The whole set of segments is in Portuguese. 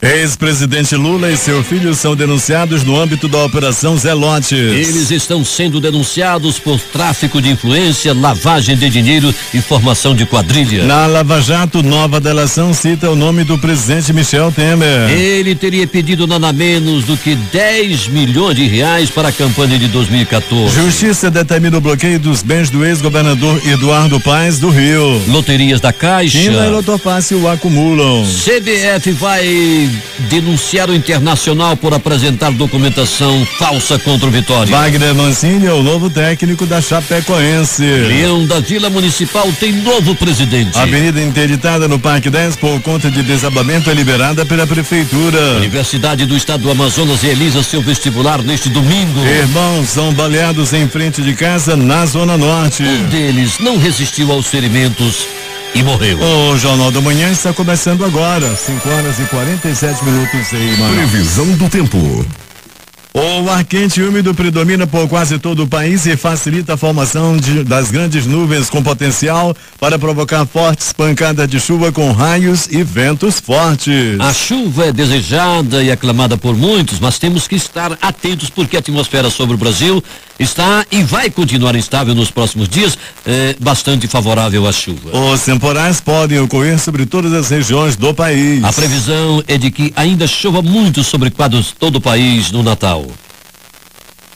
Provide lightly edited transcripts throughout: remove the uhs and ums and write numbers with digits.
Ex-presidente Lula e seu filho são denunciados no âmbito da Operação Zelotes. Eles estão sendo denunciados por tráfico de influência, lavagem de dinheiro e formação de quadrilha. Na Lava Jato, nova delação cita o nome do presidente Michel Temer. Ele teria pedido nada menos do que 10 milhões de reais para a campanha de 2014. Justiça determina o bloqueio dos bens do ex-governador Eduardo Paes do Rio. Loterias da Caixa. China e Lotofácil o acumulam. CBF vai denunciar o Internacional por apresentar documentação falsa contra o Vitória. Wagner Mancini é o novo técnico da Chapecoense. Leão da Vila Municipal tem novo presidente. Avenida interditada no Parque 10 por conta de desabamento é liberada pela Prefeitura. Universidade do Estado do Amazonas realiza seu vestibular neste domingo. Irmãos são baleados em frente de casa na Zona Norte. Um deles não resistiu aos ferimentos e morreu. O Jornal da Manhã está começando agora, 5h47 em Manaus. Previsão do tempo. O ar quente e úmido predomina por quase todo o país e facilita a formação das grandes nuvens com potencial para provocar fortes pancadas de chuva com raios e ventos fortes. A chuva é desejada e aclamada por muitos, mas temos que estar atentos porque a atmosfera sobre o Brasil está e vai continuar instável nos próximos dias, bastante favorável à chuva. Os temporais podem ocorrer sobre todas as regiões do país. A previsão é de que ainda chova muito sobre quase todo o país no Natal.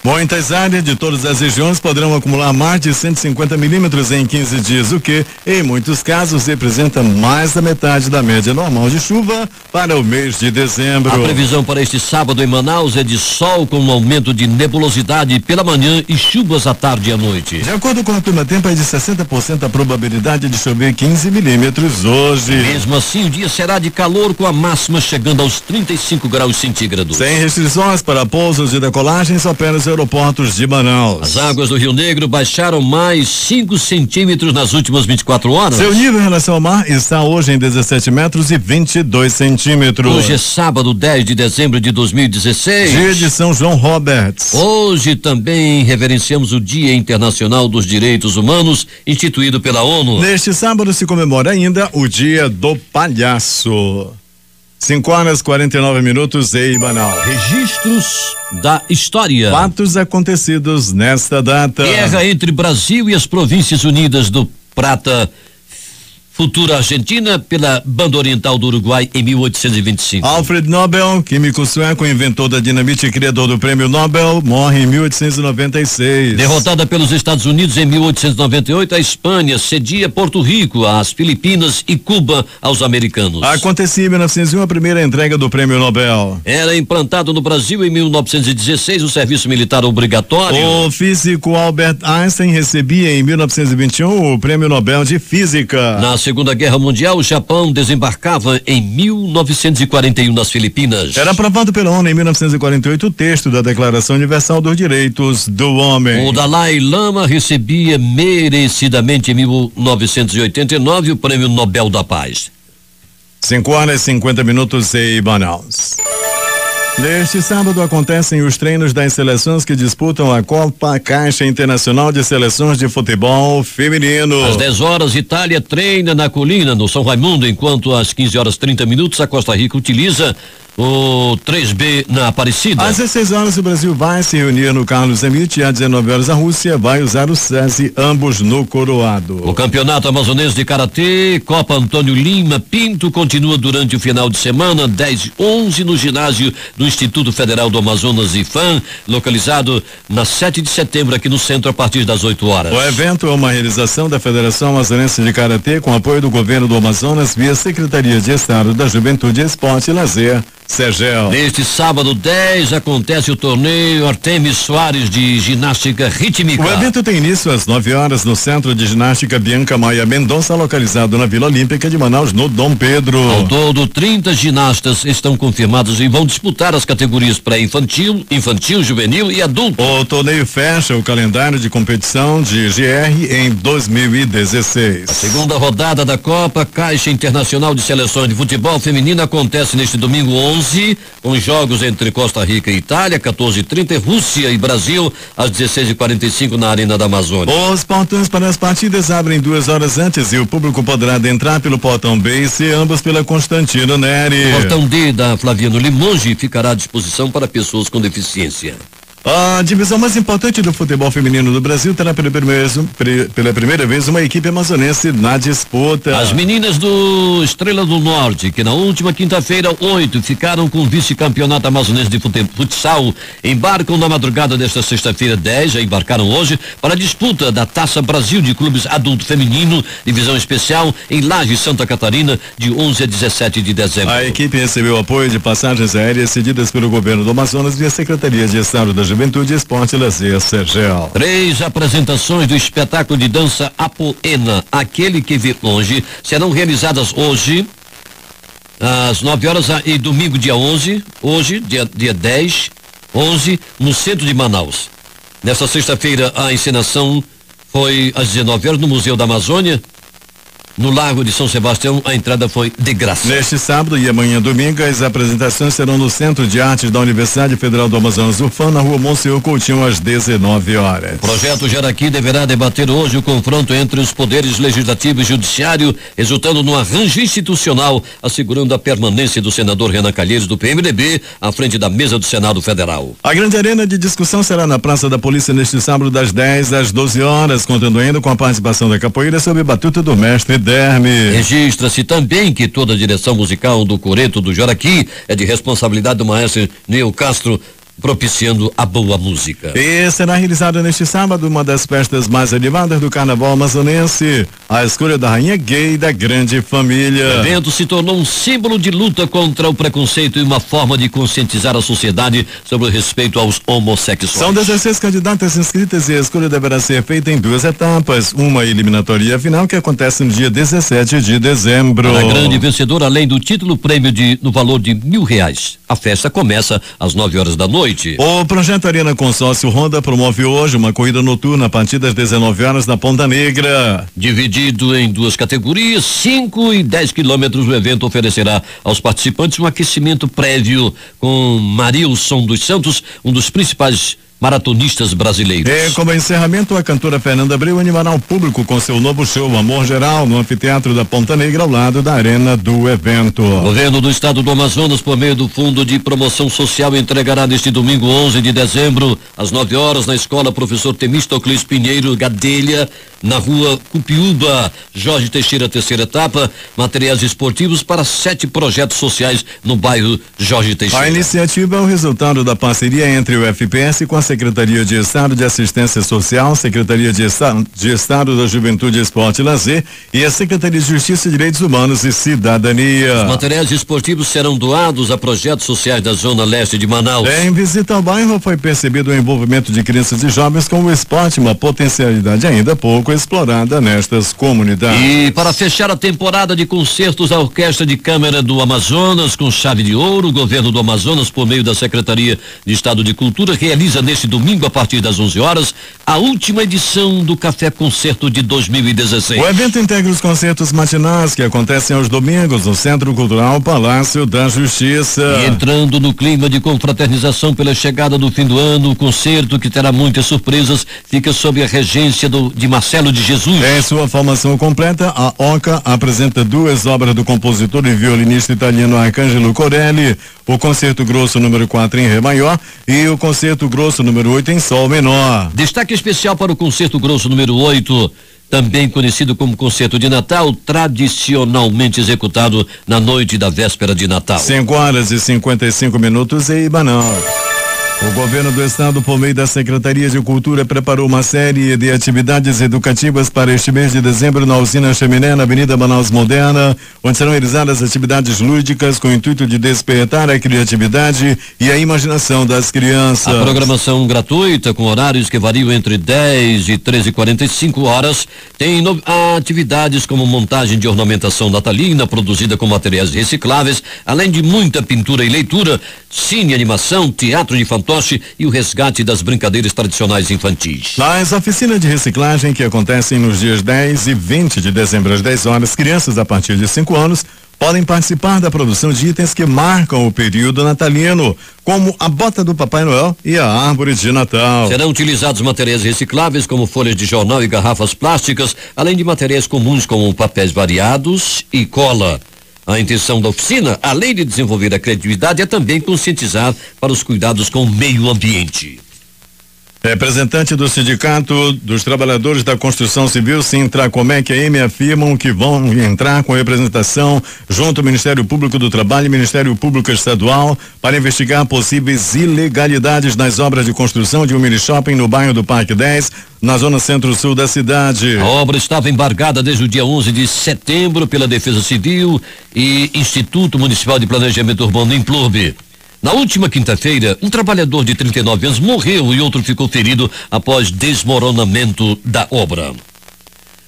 Muitas áreas de todas as regiões poderão acumular mais de 150 milímetros em 15 dias, o que, em muitos casos, representa mais da metade da média normal de chuva para o mês de dezembro. A previsão para este sábado em Manaus é de sol com um aumento de nebulosidade pela manhã e chuvas à tarde e à noite. De acordo com a Climatempo, é de 60% a probabilidade de chover 15 milímetros hoje. Mesmo assim, o dia será de calor com a máxima chegando aos 35 graus centígrados. Sem restrições para pousos e decolagens, apenas aeroportos de Manaus. As águas do Rio Negro baixaram mais 5 centímetros nas últimas 24 horas. Seu nível em relação ao mar está hoje em 17 metros e 22 centímetros. Hoje é sábado, 10 de dezembro de 2016. Dia de São João Roberts. Hoje também reverenciamos o Dia Internacional dos Direitos Humanos, instituído pela ONU. Neste sábado se comemora ainda o Dia do Palhaço. 5h49 em Manaus. Registros da história. Fatos acontecidos nesta data. Guerra entre Brasil e as Províncias Unidas do Prata, futura Argentina, pela banda oriental do Uruguai em 1825. Alfred Nobel, químico sueco, inventor da dinamite e criador do prêmio Nobel, morre em 1896. Derrotada pelos Estados Unidos em 1898, a Espanha cedia Porto Rico, as Filipinas e Cuba aos americanos. Acontecia em 1901 a primeira entrega do prêmio Nobel. Era implantado no Brasil em 1916 o serviço militar obrigatório. O físico Albert Einstein recebia em 1921 o prêmio Nobel de Física. Na Segunda Guerra Mundial, o Japão desembarcava em 1941 nas Filipinas. Era aprovado pela ONU em 1948 o texto da Declaração Universal dos Direitos do Homem. O Dalai Lama recebia merecidamente em 1989 o Prêmio Nobel da Paz. 5h50 em Manaus. Neste sábado acontecem os treinos das seleções que disputam a Copa Caixa Internacional de Seleções de Futebol Feminino. Às 10 horas, Itália treina na Colina, no São Raimundo, enquanto às 15h30 a Costa Rica utiliza o 3B na Aparecida. Às 16 horas o Brasil vai se reunir no Carlos Emite e às 19 horas a Rússia vai usar o SESI, ambos no Coroado. O Campeonato Amazonense de Karatê, Copa Antônio Lima Pinto, continua durante o final de semana, 10 e 11 no ginásio do Instituto Federal do Amazonas IFAM, localizado na 7 de setembro aqui no centro a partir das 8 horas. O evento é uma realização da Federação Amazonense de Karatê com apoio do governo do Amazonas via Secretaria de Estado da Juventude, Esporte e Lazer, Sergel. Neste sábado 10 acontece o torneio Artemis Soares de ginástica rítmica. O evento tem início às 9 horas no Centro de Ginástica Bianca Maia Mendonça, localizado na Vila Olímpica de Manaus, no Dom Pedro. Ao todo, 30 ginastas estão confirmados e vão disputar as categorias pré-infantil, infantil, juvenil e adulto. O torneio fecha o calendário de competição de GR em 2016. A segunda rodada da Copa Caixa Internacional de Seleções de Futebol Feminino acontece neste domingo 11 11, com jogos entre Costa Rica e Itália, 14h30, Rússia e Brasil, às 16h45 na Arena da Amazônia. Os portões para as partidas abrem 2 horas antes e o público poderá adentrar pelo portão B e C, ambos pela Constantino Neri. O portão D da Flaviano Limonge ficará à disposição para pessoas com deficiência. A divisão mais importante do futebol feminino do Brasil terá pela primeira vez uma equipe amazonense na disputa. As meninas do Estrela do Norte, que na última quinta-feira, 8, ficaram com o vice-campeonato amazonense de futsal, embarcam na madrugada desta sexta-feira, 10, já embarcaram hoje, para a disputa da Taça Brasil de Clubes Adulto Feminino, divisão especial, em Lages, Santa Catarina, de 11 a 17 de dezembro. A equipe recebeu apoio de passagens aéreas cedidas pelo governo do Amazonas e a Secretaria de Estado da Juventude, Esporte e Lazer, Sergel. 3 apresentações do espetáculo de dança Apoena, Aquele que Vê Longe, serão realizadas hoje, às 9 horas e domingo, dia 11, hoje, dia 10, 11, no centro de Manaus. Nesta sexta-feira, a encenação foi às 19 horas no Museu da Amazônia. No Largo de São Sebastião, a entrada foi de graça. Neste sábado e amanhã domingo, as apresentações serão no Centro de Artes da Universidade Federal do Amazonas, UFAM, na rua Monsenhor Coutinho, às 19 horas. O projeto Jaraqui deverá debater hoje o confronto entre os poderes legislativo e judiciário, resultando num arranjo institucional, assegurando a permanência do senador Renan Calheiros, do PMDB, à frente da mesa do Senado Federal. A grande arena de discussão será na Praça da Polícia neste sábado, das 10 às 12 horas, contando ainda com a participação da capoeira sob batuta do mestre Derme. Registra-se também que toda a direção musical do Coreto do Jaraqui é de responsabilidade do maestro Neo Castro, propiciando a boa música. E será realizada neste sábado uma das festas mais animadas do carnaval amazonense, a escolha da rainha gay da grande família. O evento se tornou um símbolo de luta contra o preconceito e uma forma de conscientizar a sociedade sobre o respeito aos homossexuais. São 16 candidatas inscritas e a escolha deverá ser feita em 2 etapas, uma eliminatória final que acontece no dia 17 de dezembro. A grande vencedora, além do título, prêmio no valor de R$1.000. A festa começa às 9 horas da noite. O projeto Arena Consórcio Honda promove hoje uma corrida noturna a partir das 19 horas na Ponta Negra. Dividido em 2 categorias, 5 e 10 quilômetros, o evento oferecerá aos participantes um aquecimento prévio com Marilson dos Santos, um dos principais maratonistas brasileiros. E como encerramento, a cantora Fernanda Abreu animará o público com seu novo show Amor Geral no anfiteatro da Ponta Negra, ao lado da arena do evento. O governo do estado do Amazonas, por meio do Fundo de Promoção Social, entregará neste domingo 11 de dezembro, às 9 horas, na escola Professor Temístocles Pinheiro Gadelha, na rua Cupiúba, Jorge Teixeira, terceira etapa, materiais esportivos para 7 projetos sociais no bairro Jorge Teixeira. A iniciativa é o resultado da parceria entre o FPS com a Secretaria de Estado de Assistência Social, Secretaria de Estado da Juventude, Esporte e Lazer e a Secretaria de Justiça, Direitos Humanos e Cidadania. Os materiais esportivos serão doados a projetos sociais da Zona Leste de Manaus. Em visita ao bairro foi percebido o envolvimento de crianças e jovens com o esporte, uma potencialidade ainda pouco explorada nestas comunidades. E para fechar a temporada de concertos, a Orquestra de Câmara do Amazonas, com chave de ouro, o governo do Amazonas, por meio da Secretaria de Estado de Cultura, realiza neste domingo, a partir das 11 horas, a última edição do Café Concerto de 2016. O evento integra os concertos matinais que acontecem aos domingos no Centro Cultural Palácio da Justiça. E entrando no clima de confraternização pela chegada do fim do ano, o concerto, que terá muitas surpresas, fica sob a regência de Marcelo de Jesus. Em sua formação completa, a OCA apresenta 2 obras do compositor e violinista italiano Arcangelo Corelli, o Concerto Grosso número 4 em Ré maior e o Concerto Grosso número 8 em Sol menor. Destaque especial para o Concerto Grosso número 8, também conhecido como Concerto de Natal, tradicionalmente executado na noite da véspera de Natal. 5 horas e 55 minutos em Ibanão. O governo do estado, por meio da Secretaria de Cultura, preparou uma série de atividades educativas para este mês de dezembro na Usina Chaminé, na Avenida Manaus Moderna, onde serão realizadas atividades lúdicas com o intuito de despertar a criatividade e a imaginação das crianças. A programação gratuita, com horários que variam entre 10 e 13h45 horas, tem atividades como montagem de ornamentação natalina, produzida com materiais recicláveis, além de muita pintura e leitura, cine, animação, teatro de fantoche e o resgate das brincadeiras tradicionais infantis. Nas oficinas de reciclagem que acontecem nos dias 10 e 20 de dezembro às 10 horas, crianças a partir de 5 anos podem participar da produção de itens que marcam o período natalino, como a bota do Papai Noel e a árvore de Natal. Serão utilizados materiais recicláveis como folhas de jornal e garrafas plásticas, além de materiais comuns como papéis variados e cola. A intenção da oficina, além de desenvolver a criatividade, é também conscientizar para os cuidados com o meio ambiente. Representante do Sindicato dos Trabalhadores da Construção Civil, Sintracomec e AM, afirmam que vão entrar com representação junto ao Ministério Público do Trabalho e Ministério Público Estadual para investigar possíveis ilegalidades nas obras de construção de um mini shopping no bairro do Parque 10, na zona centro-sul da cidade. A obra estava embargada desde o dia 11 de setembro pela Defesa Civil e Instituto Municipal de Planejamento Urbano, INPLURB. Na última quinta-feira, um trabalhador de 39 anos morreu e outro ficou ferido após desmoronamento da obra.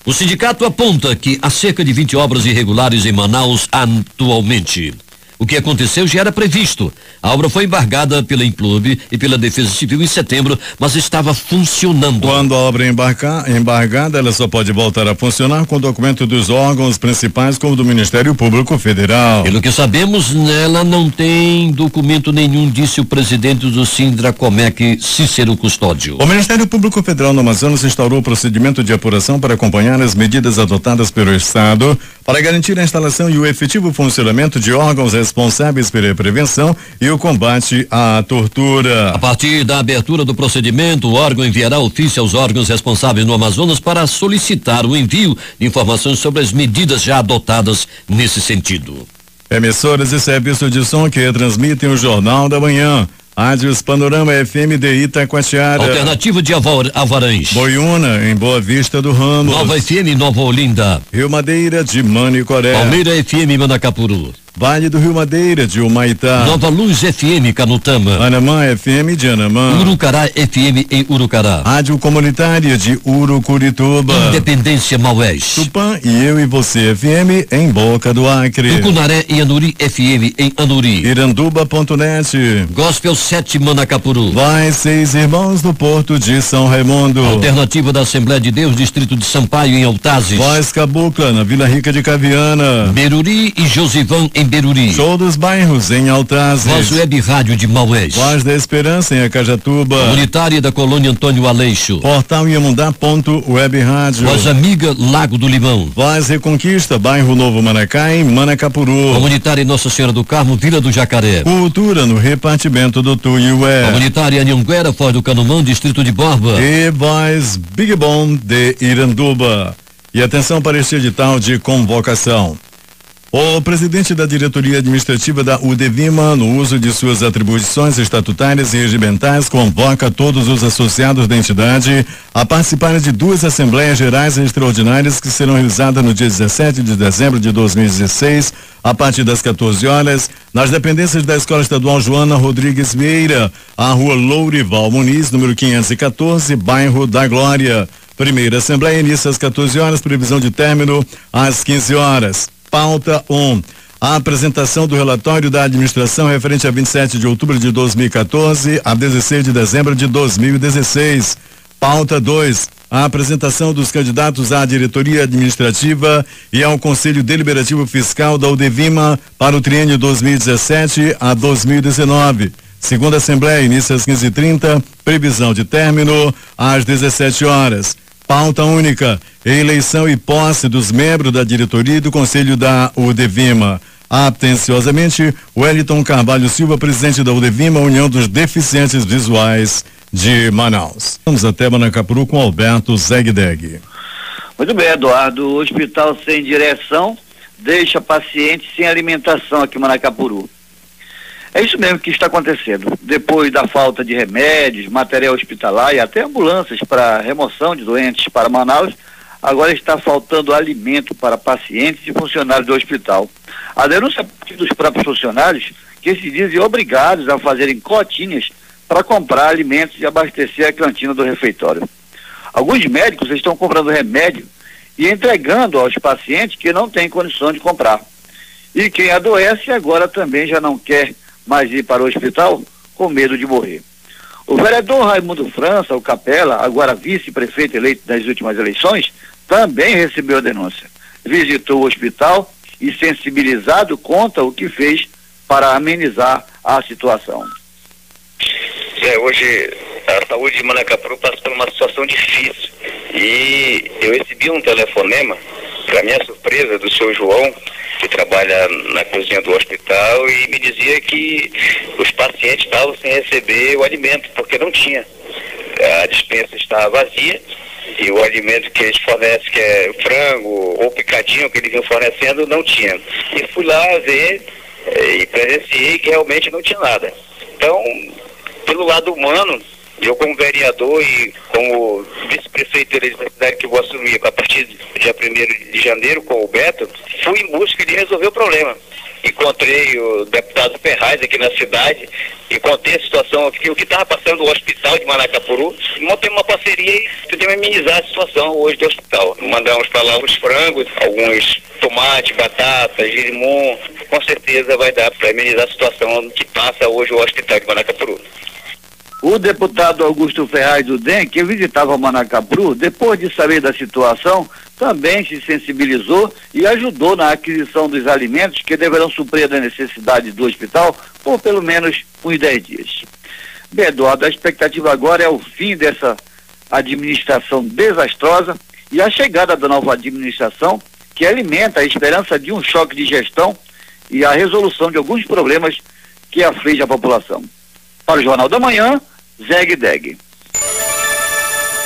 O sindicato aponta que há cerca de 20 obras irregulares em Manaus atualmente. O que aconteceu já era previsto. A obra foi embargada pela INPLURB e pela Defesa Civil em setembro, mas estava funcionando. Quando a obra é embargada, ela só pode voltar a funcionar com documento dos órgãos principais, como do Ministério Público Federal. Pelo que sabemos, ela não tem documento nenhum, disse o presidente do Sintracomec, Cícero Custódio. O Ministério Público Federal no Amazonas instaurou o procedimento de apuração para acompanhar as medidas adotadas pelo Estado para garantir a instalação e o efetivo funcionamento de órgãos responsáveis pela prevenção e o combate à tortura. A partir da abertura do procedimento, o órgão enviará ofício aos órgãos responsáveis no Amazonas para solicitar o envio de informações sobre as medidas já adotadas nesse sentido. Emissoras e serviços de som que transmitem o Jornal da Manhã. Rádios Panorama FM de Itacoatiara. Alternativa de Alvarães. Boiúna, em Boa Vista do Ramos. Nova FM, Nova Olinda. Rio Madeira, de Manicoré. Palmeira FM, Manacapuru. Vale do Rio Madeira, de Humaitá. Nova Luz FM, Canutama. Anamã FM, de Anamã. Urucará FM, em Urucará. Rádio Comunitária, de Urucurituba. Independência, Maués. Tupã e Eu e Você FM, em Boca do Acre. Tucunaré e Anuri FM, em Anuri. Iranduba.net. Gospel 7, Manacapuru. Vai, Seis Irmãos do Porto de São Raimundo. Alternativa da Assembleia de Deus, Distrito de Sampaio, em Altazes. Voz Cabocla, na Vila Rica de Caviana. Beruri e Josivan, em Beruri. Show dos Bairros, em Altazes. Voz Web Rádio de Maués. Voz da Esperança, em Acajatuba. Comunitária da Colônia Antônio Aleixo. Portal Iamundá.web rádio. Voz Amiga, Lago do Limão. Voz Reconquista, Bairro Novo Manacá, em Manacapuru. Comunitária Nossa Senhora do Carmo, Vila do Jacaré. Cultura, no repartimento do Tuiué. Comunitária Anhanguera, Foz do Canumã, Distrito de Borba. E Voz Big Bom de Iranduba. E atenção para este edital de convocação. O presidente da diretoria administrativa da UDEVIMA, no uso de suas atribuições estatutárias e regimentais, convoca todos os associados da entidade a participarem de 2 Assembleias Gerais Extraordinárias que serão realizadas no dia 17 de dezembro de 2016, a partir das 14 horas, nas dependências da Escola Estadual Joana Rodrigues Vieira, a Rua Lourival Muniz, número 514, bairro da Glória. Primeira Assembleia inicia às 14 horas, previsão de término às 15 horas. Pauta 1. A apresentação do relatório da administração referente a 27 de outubro de 2014 a 16 de dezembro de 2016. Pauta 2. A apresentação dos candidatos à diretoria administrativa e ao Conselho Deliberativo Fiscal da UDEVIMA para o triênio 2017 a 2019. Segunda Assembleia inicia às 15h30, previsão de término às 17 horas. Pauta única, eleição e posse dos membros da diretoria e do Conselho da UDEVIMA. Atenciosamente, Wellington Carvalho Silva, presidente da UDEVIMA, União dos Deficientes Visuais de Manaus. Vamos até Manacapuru com Alberto Zegdeg. Muito bem, Eduardo. O hospital sem direção deixa pacientes sem alimentação aqui em Manacapuru. É isso mesmo que está acontecendo. Depois da falta de remédios, material hospitalar e até ambulâncias para remoção de doentes para Manaus, agora está faltando alimento para pacientes e funcionários do hospital. A denúncia dos próprios funcionários, que se dizem obrigados a fazerem cotinhas para comprar alimentos e abastecer a cantina do refeitório. Alguns médicos estão comprando remédio e entregando aos pacientes que não têm condição de comprar. E quem adoece agora também já não quer mais ir para o hospital com medo de morrer. O vereador Raimundo França, o Capela, agora vice-prefeito eleito nas últimas eleições, também recebeu a denúncia. Visitou o hospital e sensibilizado, conta o que fez para amenizar a situação. Hoje a saúde de Manacapuru passa por uma situação difícil e eu recebi um telefonema, para minha surpresa, do seu João, que trabalha na cozinha do hospital, e me dizia que os pacientes estavam sem receber o alimento, porque não tinha. A despensa estava vazia e o alimento que eles fornecem, que é frango ou picadinho que eles vinham fornecendo, não tinha. E fui lá ver e presenciei que realmente não tinha nada. Então, pelo lado humano, eu como vereador e como vice-prefeito da cidade que vou assumir a partir do dia 1º de janeiro com o Beto, fui em busca de resolver o problema. Encontrei o deputado Ferraz aqui na cidade e contei a situação aqui, o que estava passando no hospital de Manacapuru, e montei uma parceria e tentei amenizar a situação hoje do hospital. Mandamos para lá os frangos, alguns tomate, batata, girimum, com certeza vai dar para amenizar a situação que passa hoje o hospital de Manacapuru. O deputado Augusto Ferraz do DEM, que visitava Manacapuru, depois de saber da situação, também se sensibilizou e ajudou na aquisição dos alimentos que deverão suprir a necessidade do hospital por pelo menos uns 10 dias. Bem, Eduardo, a expectativa agora é o fim dessa administração desastrosa e a chegada da nova administração, que alimenta a esperança de um choque de gestão e a resolução de alguns problemas que afligem a população. Para o Jornal da Manhã, Zeg Deg.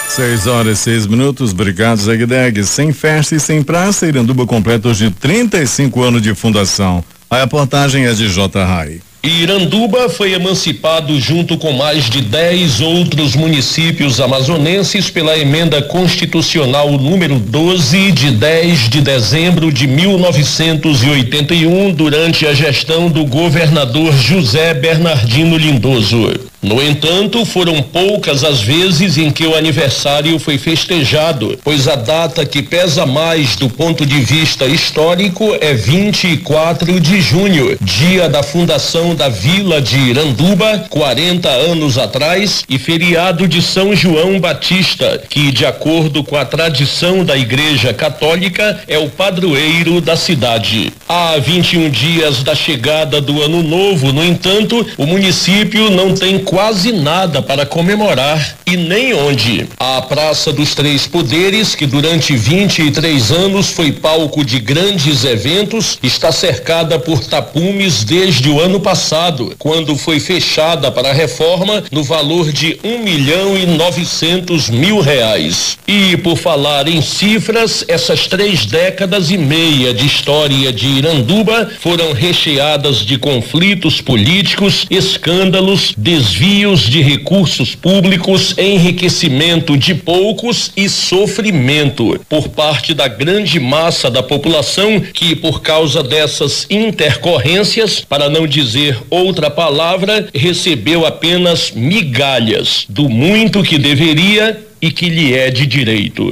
6h06. Obrigado, Zeg Deg. Sem festa e sem praça, Iranduba completa hoje 35 anos de fundação. A reportagem é de J. Rai. Iranduba foi emancipado junto com mais de 10 outros municípios amazonenses pela emenda constitucional número 12 de 10 de dezembro de 1981, durante a gestão do governador José Bernardino Lindoso. No entanto, foram poucas as vezes em que o aniversário foi festejado, pois a data que pesa mais do ponto de vista histórico é 24 de junho, dia da fundação da Vila de Iranduba, 40 anos atrás, e feriado de São João Batista, que, de acordo com a tradição da Igreja Católica, é o padroeiro da cidade. Há 21 dias da chegada do Ano Novo, no entanto, o município não tem quase nada para comemorar e nem onde. A Praça dos Três Poderes, que durante 23 anos foi palco de grandes eventos, está cercada por tapumes desde o ano passado, quando foi fechada para a reforma no valor de R$1.900.000. E por falar em cifras, essas 3 décadas e meia de história de Iranduba foram recheadas de conflitos políticos, escândalos, desvios de recursos públicos, enriquecimento de poucos e sofrimento por parte da grande massa da população que, por causa dessas intercorrências, para não dizer outra palavra, recebeu apenas migalhas do muito que deveria e que lhe é de direito.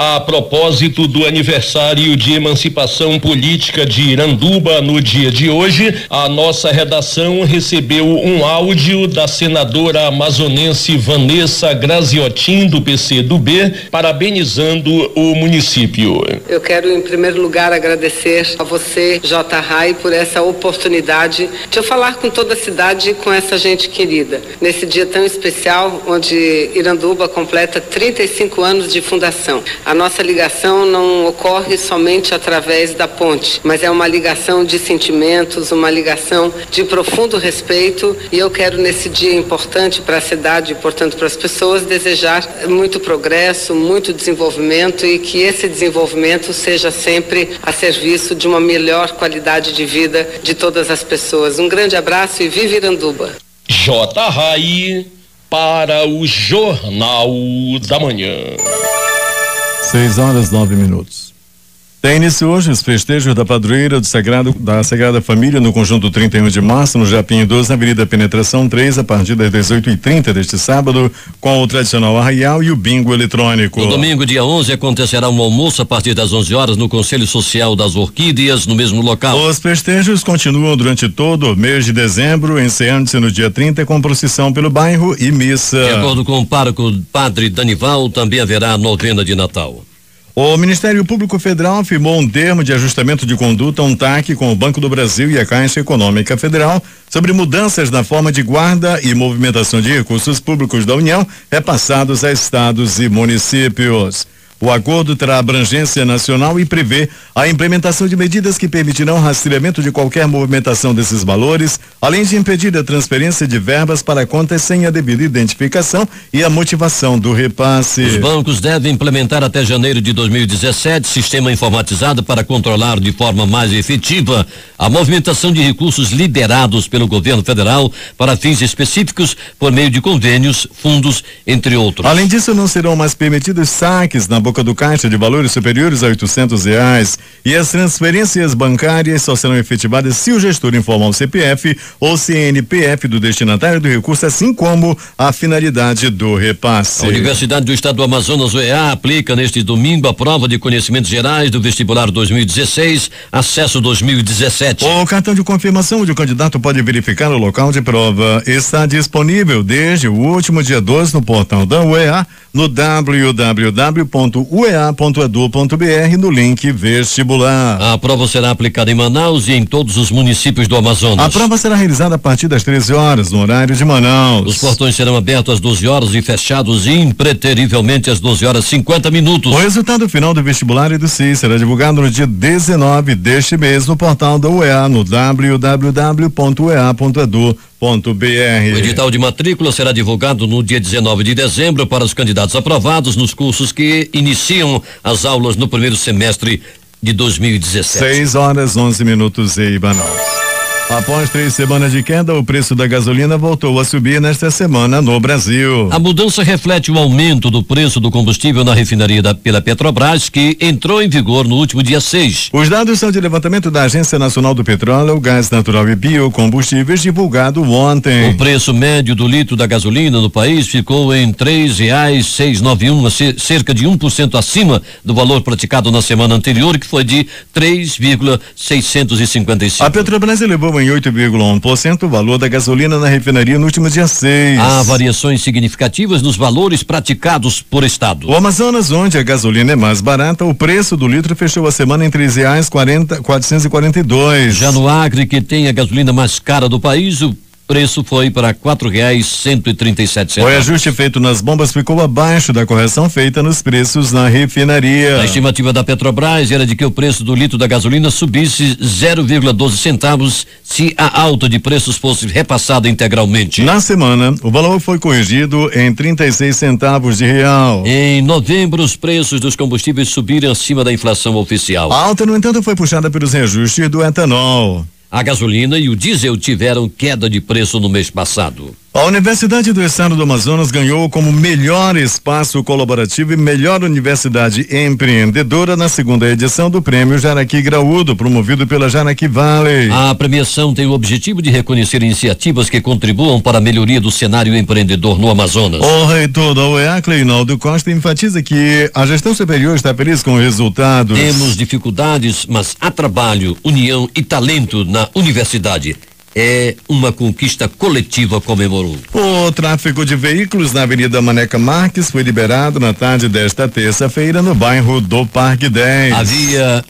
A propósito do aniversário de emancipação política de Iranduba no dia de hoje, a nossa redação recebeu um áudio da senadora amazonense Vanessa Graziotin, do PCdoB, parabenizando o município. Eu quero, em primeiro lugar, agradecer a você, J. Rai, por essa oportunidade de eu falar com toda a cidade e com essa gente querida. Nesse dia tão especial, onde Iranduba completa 35 anos de fundação. A nossa ligação não ocorre somente através da ponte, mas é uma ligação de sentimentos, uma ligação de profundo respeito, e eu quero, nesse dia importante para a cidade e, portanto, para as pessoas, desejar muito progresso, muito desenvolvimento, e que esse desenvolvimento seja sempre a serviço de uma melhor qualidade de vida de todas as pessoas. Um grande abraço e viva Iranduba. J. Rai para o Jornal da Manhã. 6h09. Tem início hoje os festejos da padroeira da Sagrada Família no conjunto 31 de março, no Japim 12, na Avenida Penetração 3, a partir das 18h30 deste sábado, com o tradicional arraial e o bingo eletrônico. No domingo, dia 11, acontecerá um almoço a partir das 11 horas no Conselho Social das Orquídeas, no mesmo local. Os festejos continuam durante todo o mês de dezembro, encerrando-se no dia 30 com procissão pelo bairro e missa. De acordo com o pároco Padre Danival, também haverá a novena de Natal. O Ministério Público Federal firmou um termo de ajustamento de conduta, um TAC, com o Banco do Brasil e a Caixa Econômica Federal sobre mudanças na forma de guarda e movimentação de recursos públicos da União repassados a estados e municípios. O acordo terá abrangência nacional e prevê a implementação de medidas que permitirão rastreamento de qualquer movimentação desses valores, além de impedir a transferência de verbas para contas sem a devida identificação e a motivação do repasse. Os bancos devem implementar até janeiro de 2017 sistema informatizado para controlar de forma mais efetiva a movimentação de recursos liberados pelo governo federal para fins específicos por meio de convênios, fundos, entre outros. Além disso, não serão mais permitidos saques na boca do caixa de valores superiores a R$800 e as transferências bancárias só serão efetivadas se o gestor informar o CPF ou CNPF do destinatário do recurso, assim como a finalidade do repasse. A Universidade do Estado do Amazonas, UEA, aplica neste domingo a prova de conhecimentos gerais do vestibular 2016, acesso 2017. O cartão de confirmação onde o candidato pode verificar o local de prova está disponível desde o último dia 12 no portal da UEA, no www.uea.edu.br, no link vestibular. A prova será aplicada em Manaus e em todos os municípios do Amazonas. A prova será realizada a partir das 13 horas, no horário de Manaus. Os portões serão abertos às 12 horas e fechados impreterivelmente às 12h50. O resultado final do vestibular e do CIS será divulgado no dia 19 deste mês no portal da UEA, no www.uea.edu.br. O edital de matrícula será divulgado no dia 19 de dezembro para os candidatos aprovados nos cursos que iniciam as aulas no primeiro semestre de 2017. 6h11 em Manaus. Após 3 semanas de queda, o preço da gasolina voltou a subir nesta semana no Brasil. A mudança reflete o aumento do preço do combustível na refinaria pela Petrobras, que entrou em vigor no último dia 6. Os dados são de levantamento da Agência Nacional do Petróleo, Gás Natural e Biocombustíveis, divulgado ontem. O preço médio do litro da gasolina no país ficou em R$3,691, cerca de 1% acima do valor praticado na semana anterior, que foi de 3,655. A Petrobras elevou em 8,1% o valor da gasolina na refinaria no último dia 6. Há variações significativas nos valores praticados por estado. O Amazonas, onde a gasolina é mais barata, o preço do litro fechou a semana em R$3,442. Já no Acre, que tem a gasolina mais cara do país, o preço foi para R$4,137. O ajuste feito nas bombas ficou abaixo da correção feita nos preços na refinaria. A estimativa da Petrobras era de que o preço do litro da gasolina subisse 0,12 centavos se a alta de preços fosse repassada integralmente. Na semana, o valor foi corrigido em 36 centavos de real. Em novembro, os preços dos combustíveis subiram acima da inflação oficial. A alta, no entanto, foi puxada pelos reajustes do etanol. A gasolina e o diesel tiveram queda de preço no mês passado. A Universidade do Estado do Amazonas ganhou como melhor espaço colaborativo e melhor universidade empreendedora na segunda edição do Prêmio Jaraqui Graúdo, promovido pela Jaraqui Valley. A premiação tem o objetivo de reconhecer iniciativas que contribuam para a melhoria do cenário empreendedor no Amazonas. O reitor da UEA, Cleinaldo Costa, enfatiza que a gestão superior está feliz com os resultados. Temos dificuldades, mas há trabalho, união e talento na universidade. É uma conquista coletiva, comemorou. O tráfego de veículos na Avenida Maneca Marques foi liberado na tarde desta terça-feira no bairro do Parque 10.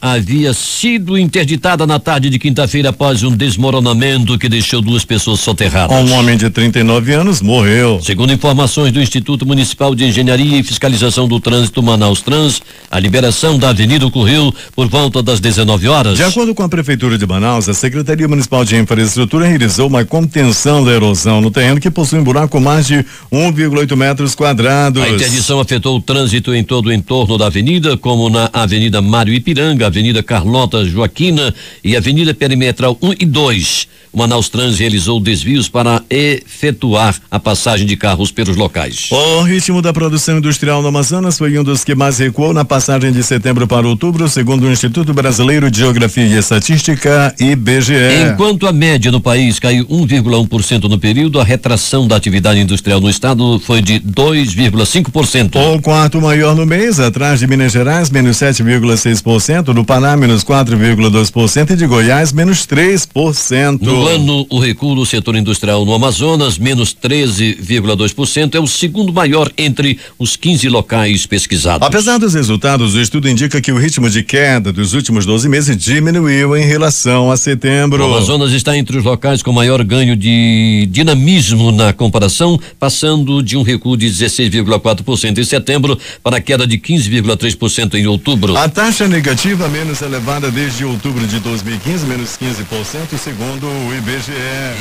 Havia sido interditada na tarde de quinta-feira após um desmoronamento que deixou 2 pessoas soterradas. Um homem de 39 anos morreu. Segundo informações do Instituto Municipal de Engenharia e Fiscalização do Trânsito Manaus Trans, a liberação da avenida ocorreu por volta das 19 horas. De acordo com a Prefeitura de Manaus, a Secretaria Municipal de Infraestrutura realizou uma contenção da erosão no terreno que possui um buraco com mais de 1,8 metros quadrados. A interdição afetou o trânsito em todo o entorno da avenida, como na Avenida Mário Ipiranga, Avenida Carlota Joaquina e Avenida Perimetral 1 e 2. O Manaus Trans realizou desvios para efetuar a passagem de carros pelos locais. O ritmo da produção industrial no Amazonas foi um dos que mais recuou na passagem de setembro para outubro, segundo o Instituto Brasileiro de Geografia e Estatística, IBGE. Enquanto a média no país caiu 1,1% no período, a retração da atividade industrial no estado foi de 2,5%. O quarto maior no mês, atrás de Minas Gerais, menos 7,6%, do Pará, menos 4,2% e de Goiás, menos 3%. No No ano, o recuo do setor industrial no Amazonas, menos 13,2%, é o segundo maior entre os 15 locais pesquisados. Apesar dos resultados, o estudo indica que o ritmo de queda dos últimos 12 meses diminuiu em relação a setembro. O Amazonas está entre os locais com maior ganho de dinamismo na comparação, passando de um recuo de 16,4% em setembro para a queda de 15,3% em outubro. A taxa negativa menos elevada desde outubro de 2015, menos 15%, segundo o IBGE.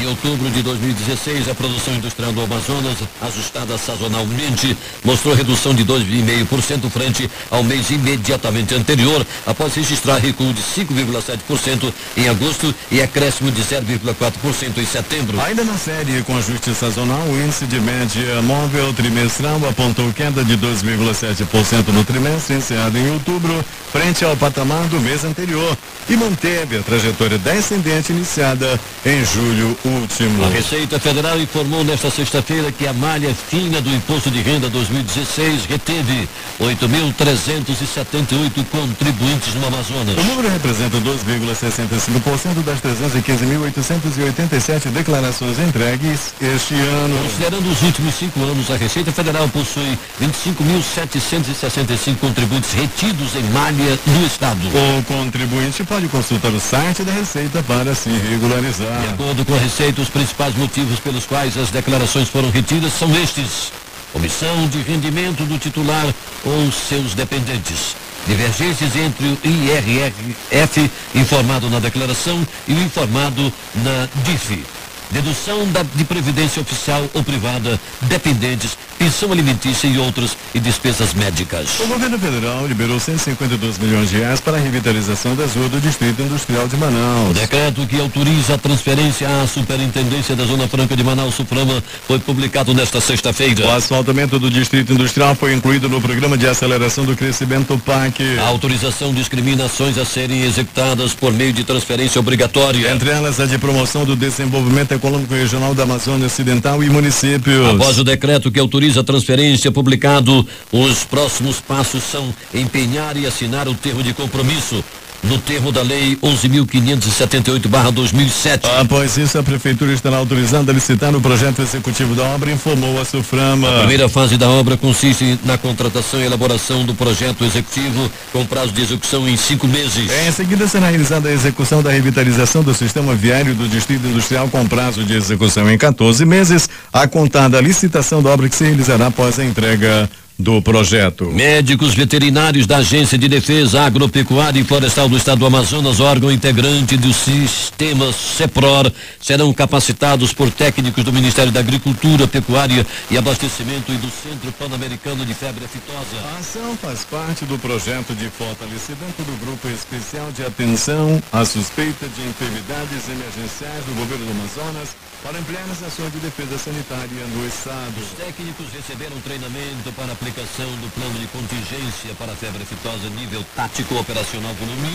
Em outubro de 2016, a produção industrial do Amazonas, ajustada sazonalmente, mostrou redução de 2,5% frente ao mês imediatamente anterior, após registrar recuo de 5,7% em agosto e acréscimo de 0,4% em setembro. Ainda na série com ajuste sazonal, o índice de média móvel trimestral apontou queda de 2,7% no trimestre encerrado em outubro, frente ao patamar do mês anterior, e manteve a trajetória descendente iniciada em julho último. A Receita Federal informou nesta sexta-feira que a malha fina do Imposto de Renda 2016 reteve 8.378 contribuintes no Amazonas. O número representa 2,65% das 315.887 declarações entregues este ano. Considerando os últimos 5 anos, a Receita Federal possui 25.765 contribuintes retidos em malha do Estado. O contribuinte pode consultar o site da Receita para se regularizar. De acordo com a Receita, os principais motivos pelos quais as declarações foram retidas são estes: omissão de rendimento do titular ou seus dependentes, divergências entre o IRRF informado na declaração e o informado na DIF, dedução de previdência oficial ou privada, dependentes, pensão alimentícia e outras, e despesas médicas. O governo federal liberou 152 milhões de reais para a revitalização das ruas do Distrito Industrial de Manaus. O decreto que autoriza a transferência à Superintendência da Zona Franca de Manaus, Suframa, foi publicado nesta sexta-feira. O asfaltamento do Distrito Industrial foi incluído no Programa de Aceleração do Crescimento PAC. A autorização discrimina ações a serem executadas por meio de transferência obrigatória. Entre elas, a de promoção do desenvolvimento econômico regional da Amazônia Ocidental e municípios. Após o decreto que autoriza a transferência publicado, os próximos passos são empenhar e assinar o termo de compromisso no termo da Lei 11.578/2007. Após isso, a Prefeitura estará autorizada a licitar o projeto executivo da obra, informou a Suframa. A primeira fase da obra consiste na contratação e elaboração do projeto executivo, com prazo de execução em 5 meses. Em seguida, será realizada a execução da revitalização do sistema viário do Distrito Industrial, com prazo de execução em 14 meses, a contar da licitação da obra, que se realizará após a entrega do projeto. Médicos veterinários da Agência de Defesa Agropecuária e Florestal do Estado do Amazonas, órgão integrante do sistema CEPROR, serão capacitados por técnicos do Ministério da Agricultura, Pecuária e Abastecimento e do Centro Pan-Americano de Febre Aftosa. A ação faz parte do projeto de fortalecimento do Grupo Especial de Atenção à Suspeita de Enfermidades Emergenciais do Governo do Amazonas, para ampliar as ações de defesa sanitária no estado. Os técnicos receberam treinamento para aplicação do plano de contingência para a febre aftosa nível tático operacional volume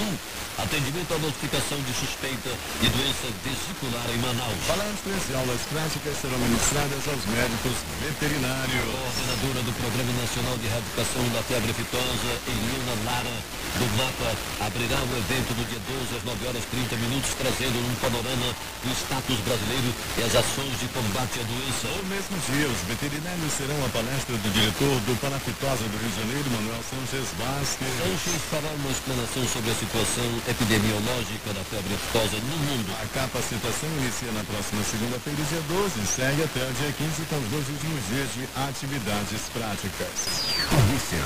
1, atendimento à notificação de suspeita de doença vesicular em Manaus. Palestras e aulas práticas serão ministradas aos médicos veterinários. A coordenadora do Programa Nacional de Erradicação da Febre Aftosa, Eliana Lara, do MAPA, abrirá o evento no dia 12 às 9h30, trazendo um panorama do status brasileiro e as ações de combate à doença. No mesmo dia, os veterinários serão a palestra do diretor do Panaftosa do Rio de Janeiro, Manuel Sanches Vasquez. Sanches fará uma explanação sobre a situação epidemiológica da febre aftosa no mundo. A capacitação inicia na próxima segunda-feira, dia 12, e segue até o dia 15, com os 2 últimos dias de atividades práticas. Polícia.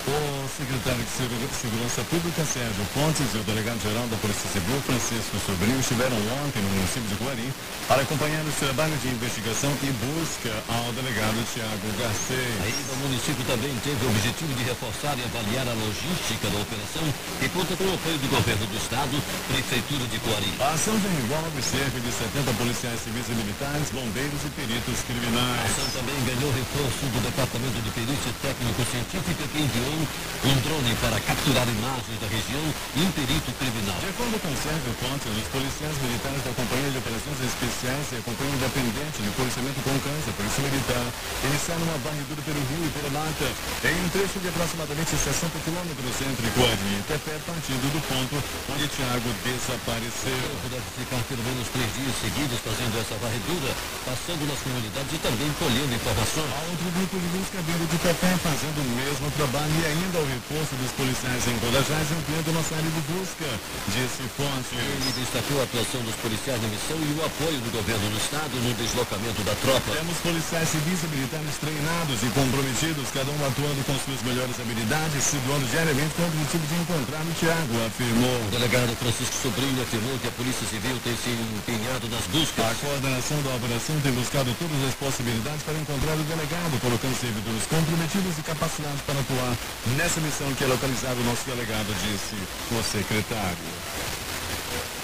O secretário de Segurança Pública, Sérgio Pontes, e o delegado-geral da Polícia Civil, Francisco Sobrinho, estiveram ontem no município de Guarim para acompanhar os trabalhos de investigação e busca ao delegado Tiago Garcês. Ainda o município também teve o objetivo de reforçar e avaliar a logística da operação, que conta com o apoio do governo do estado, Prefeitura de Guarim. A ação já envolve cerca de 70 policiais civis e militares, bombeiros e peritos A criminais. ação também ganhou reforço do Departamento de Perícia Técnico-Científica, que enviou operação, um drone para capturar imagens da região e um perito criminal. De acordo com o Sérgio Pontes, os policiais militares da Companhia de Operações Especiais e a Companhia Independente de Policiamento com Câncer, Polícia Militar, iniciaram uma varredura pelo Rio e pela Mata, em um trecho de aproximadamente 60 quilômetros entre Coari e Tefé, partindo do ponto onde Tiago desapareceu. O grupo deve ficar pelo menos 3 dias seguidos fazendo essa varredura, passando nas comunidades e também colhendo informações. Há outro grupo de busca vindo de Tefé fazendo o mesmo trabalho e ainda o reforço dos policiais em Codajás ampliando uma série de busca, disse Fontes. Ele destacou a atuação dos policiais na missão e o apoio do governo do estado no deslocamento da tropa. Temos policiais civis e militares treinados e comprometidos, cada um atuando com suas melhores habilidades, se doando diariamente com o objetivo de encontrar o Tiago, afirmou. O delegado Francisco Sobrinho afirmou que a Polícia Civil tem se empenhado nas buscas. A coordenação da operação tem buscado todas as possibilidades para encontrar o delegado, colocando servidores comprometidos e capacitados para atuar nessa missão que é localizado o nosso delegado, disse o secretário.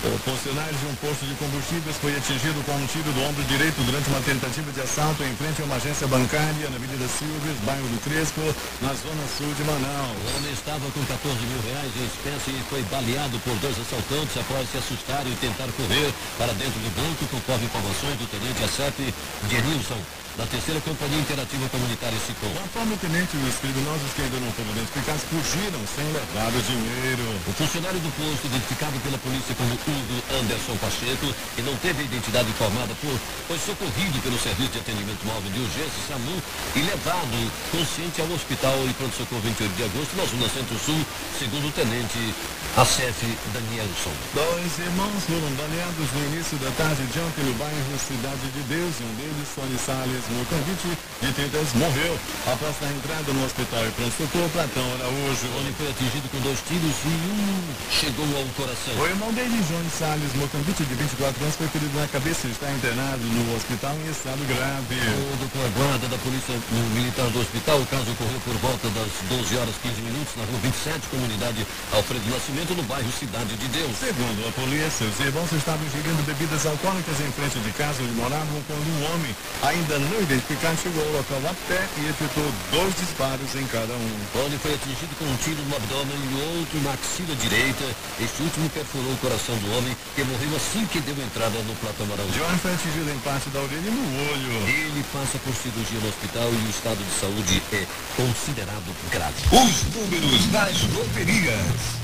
O funcionário de um posto de combustíveis foi atingido com um tiro do ombro direito durante uma tentativa de assalto em frente a uma agência bancária na Avenida Silves, bairro do Crespo, na zona sul de Manaus. O homem estava com 14 mil reais em espécie e foi baleado por 2 assaltantes após se assustar e tentar correr para dentro do banco, conforme informações do tenente ACEP Genilson, da terceira Companhia Interativa Comunitária SICOM. Conforme o tenente, os criminosos que ainda não foram identificados fugiram sem levar o dinheiro. O funcionário do posto, identificado pela polícia como Hugo Anderson Pacheco, que não teve a identidade informada, foi socorrido pelo Serviço de Atendimento Móvel de Urgência, SAMU, e levado consciente ao hospital e pronto-socorro 28 de agosto, na zona centro-sul, segundo o tenente ACEF Danielson. 2 irmãos foram baleados no início da tarde de ontem no bairro Cidade de Deus, e um deles, Tony Salles Mocambite, de 30 anos, morreu após a entrada no hospital e pronto-socorro Platão Araújo. Ele foi atingido com 2 tiros e um chegou ao coração. O irmão dele, Johnny Salles Mocambite, de 24 anos, foi ferido na cabeça e está internado no hospital em estado grave. De acordo com a guarda da Polícia Militar do hospital, o caso ocorreu por volta das 12 horas 15 minutos na rua 27, comunidade Alfredo Nascimento, no bairro Cidade de Deus. Segundo a polícia, os irmãos estavam ingerindo bebidas alcoólicas em frente de casa onde moravam quando um homem, ainda não identificado, chegou ao local a pé e efetuou 2 disparos em cada um. Tony foi atingido com um tiro no abdômen e outro na axila direita. Este último perfurou o coração do homem, que morreu assim que deu entrada no Platão Araújo. John foi atingido em parte da orelha e no olho. Ele passa por cirurgia no hospital e o estado de saúde é considerado grave. Os números das loterias.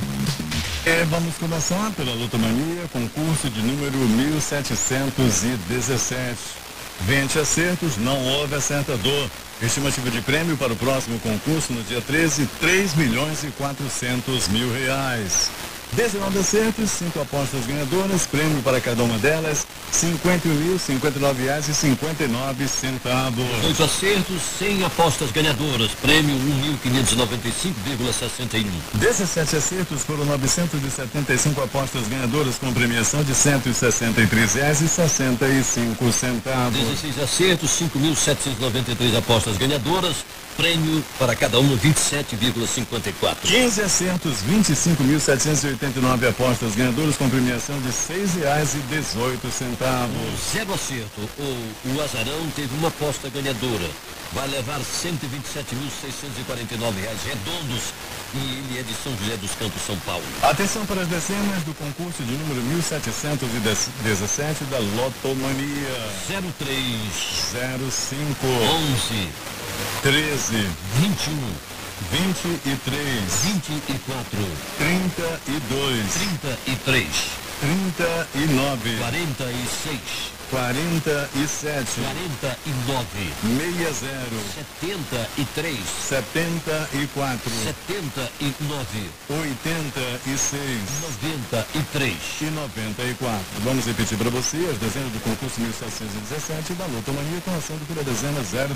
Vamos começar pela Lotomania, concurso de número 1717. 20 acertos, não houve acertador. Estimativa de prêmio para o próximo concurso no dia 13, 3.400.000 reais. 19 acertos, 5 apostas ganhadoras, prêmio para cada uma delas, R$50.059,59. 8 acertos, 100 apostas ganhadoras, prêmio 1.595,61. 17 acertos, foram 975 apostas ganhadoras com premiação de R$163,65. 16 acertos, 5.793 apostas ganhadoras, prêmio para cada uma 27,54. 15 acertos, 25.789 apostas ganhadoras com premiação de R$6,18. 0 acerto, o azarão teve uma aposta ganhadora. Vai levar R$127.649 redondos e ele é de São José dos Campos, São Paulo. Atenção para as dezenas do concurso de número 1717 da Lotomania. 03, 05, 11, 13, 21, 23, 24, 32, 33, 39, 46, 47, 49, 60, 73, 74, 79, 86 93. e 94. Vamos repetir para você as dezenas do concurso 1717 da Lotomania com ação pela dezena 03,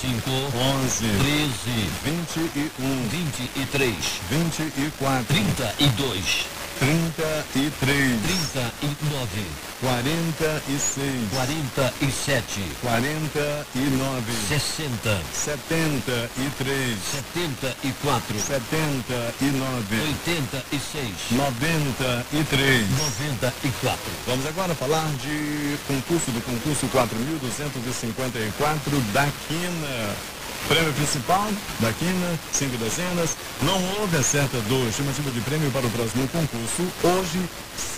05, 11, 13, 21, 23, 24, 32, 33, 39, 46, 47, 49, 60, 73, 74, 79, 86, 93. 94. Vamos agora falar de concurso 4.254 da Quina. Prêmio principal da Quina, 5 dezenas. Não houve acertador. Estimativa de prêmio para o próximo concurso. Hoje,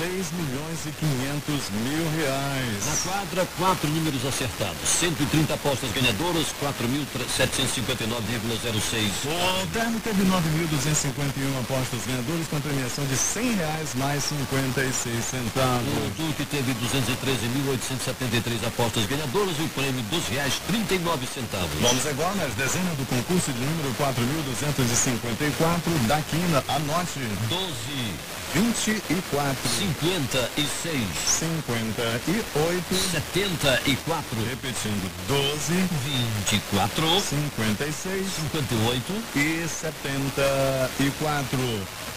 6.500.000 reais. Na quadra, 4 números acertados. 130 apostas ganhadoras, 4.759,06. O termo teve 9.251 apostas ganhadoras com premiação de R$100 mais 56 centavos. O Duque teve 213.873 apostas ganhadoras e o prêmio R$2,39. Vamos agora nas dezenas do concurso de número 4.254 da Quina. Anote. 12, 24, 56, 58, 74, repetindo, 12, 24, 56 58 e 74.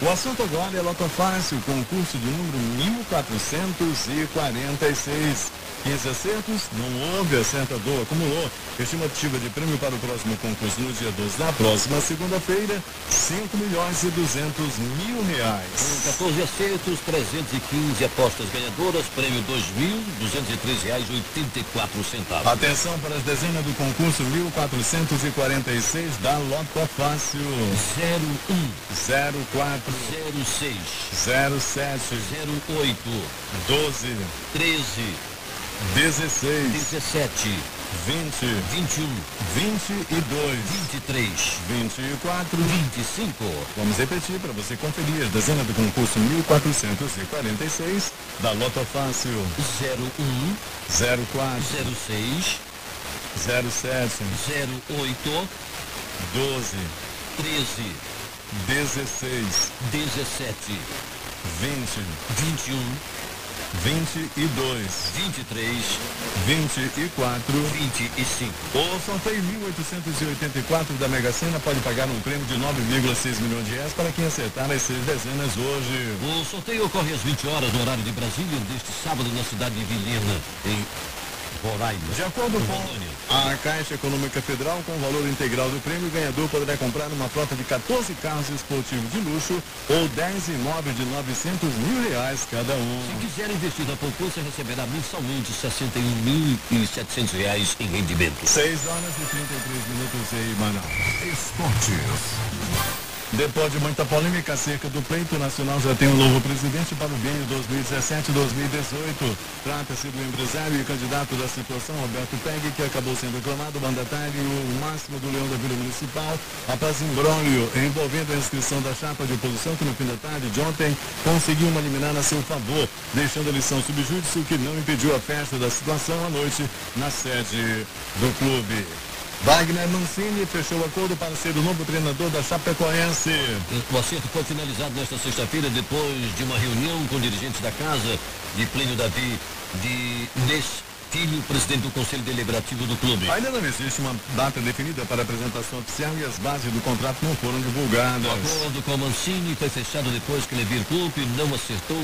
O assunto agora é Loto Fácil, concurso de número 1446. 15 acertos, não houve acertador, acumulou. Estimativa de prêmio para o próximo concurso no dia 12 da próxima segunda-feira, R$5.200.000. Com 14 acertos, 315 apostas ganhadoras, prêmio R$2.203,84. Atenção para as dezenas do concurso 1446 da Loto Fácil. 01, 04, 06, 07, 08, 12, 13, 16, 17, 20, 21, 22, 23, 24, 25. Vamos repetir para você conferir as dezenas do concurso 1446 da Loto Fácil. 01, 04, 06, 07, 08, 12, 13, 16, 17, 20, 21, 22, 23, 24, 25. O sorteio 1884 da Mega Sena pode pagar um prêmio de 9,6 milhões de reais para quem acertar as 6 dezenas hoje. O sorteio ocorre às 20 horas no horário de Brasília deste sábado na cidade de Vilhena, em Roraima. De acordo com a Caixa Econômica Federal, com o valor integral do prêmio, o ganhador poderá comprar uma frota de 14 carros esportivos de luxo ou 10 imóveis de R$900.000 cada um. Se quiser investir na poupança, receberá mensalmente R$61.700 em rendimento. 6 horas e 33 minutos em Manaus. Esportes. Depois de muita polêmica acerca do pleito nacional, já tem um novo presidente para o biênio 2017-2018. Trata-se do empresário e candidato da situação, Roberto Pegg, que acabou sendo aclamado mandatário máximo do Leão da Vila Municipal após imbróglio envolvendo a inscrição da chapa de oposição, que no fim da tarde de ontem conseguiu uma liminar a seu favor, deixando a lição subjúdice, o que não impediu a festa da situação à noite na sede do clube. Wagner Mancini fechou o acordo para ser o novo treinador da Chapecoense. O acerto foi finalizado nesta sexta-feira depois de uma reunião com dirigentes da casa de Plínio Davi de Filho, presidente do Conselho Deliberativo do clube. Ainda não existe uma data definida para a apresentação oficial e as bases do contrato não foram divulgadas. O acordo com Mancini foi fechado depois que Levir Clube não acertou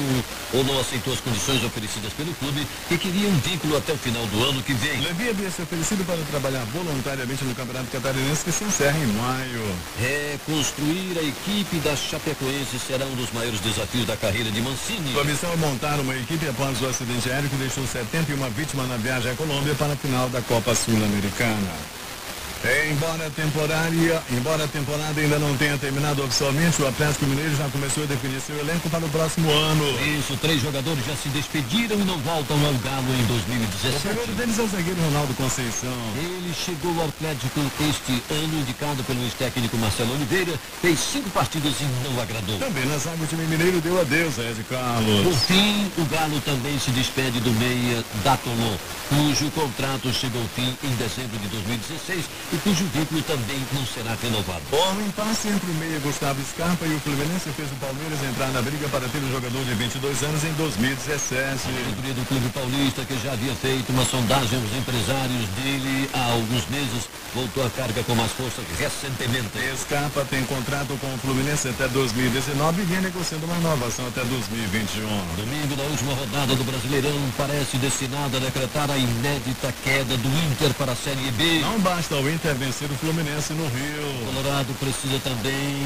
ou não aceitou as condições oferecidas pelo clube, que queria um vínculo até o final do ano que vem. Levir havia se oferecido para trabalhar voluntariamente no Campeonato Catarinense, que se encerra em maio. Reconstruir a equipe da Chapecoense será um dos maiores desafios da carreira de Mancini. Sua missão é montar uma equipe após o acidente aéreo que deixou 71 vítimas na viagem à Colômbia para a final da Copa Sul-Americana. Embora a temporada ainda não tenha terminado oficialmente, o Atlético Mineiro já começou a definir seu elenco para o próximo ano. Isso, 3 jogadores já se despediram e não voltam ao Galo em 2017. O primeiro deles é o zagueiro Ronaldo Conceição. Ele chegou ao Atlético este ano, indicado pelo ex-técnico Marcelo Oliveira, fez 5 partidas e não agradou. Também na zaga o time mineiro deu adeus a Ed Carlos. Por fim, o Galo também se despede do meia Dátolo. cujo contrato chega ao fim em dezembro de 2016 e cujo vínculo também não será renovado. Bom impasse entre o meia Gustavo Scarpa e o Fluminense fez o Palmeiras entrar na briga para ter o jogador de 22 anos em 2017. A diretoria do Clube Paulista, que já havia feito uma sondagem aos empresários dele há alguns meses, voltou à carga com mais força recentemente. Scarpa tem contrato com o Fluminense até 2019 e vem negociando uma renovação até 2021. Domingo da última rodada do Brasileirão parece destinado a decretar a inédita queda do Inter para a Série B. Não basta o Inter vencer o Fluminense no Rio. O Colorado precisa também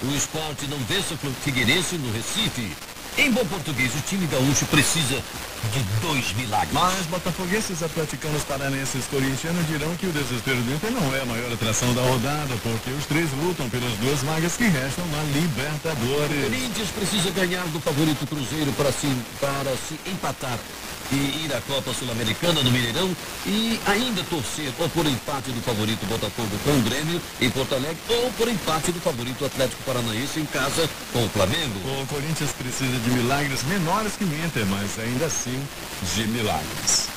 o Sport não vença o Figueirense no Recife. Em bom português, o time gaúcho precisa de 2 milagres. Mas botafoguenses, atleticanos, paranenses, corintianos dirão que o desespero do Inter não é a maior atração da rodada, porque os três lutam pelas 2 vagas que restam na Libertadores. O Corinthians precisa ganhar do favorito Cruzeiro para se empatar e ir à Copa Sul-Americana no Mineirão e ainda torcer ou por empate do favorito Botafogo com o Grêmio em Porto Alegre ou por empate do favorito Atlético Paranaense em casa com o Flamengo. O Corinthians precisa de milagres menores que o Inter, mas ainda assim de milagres.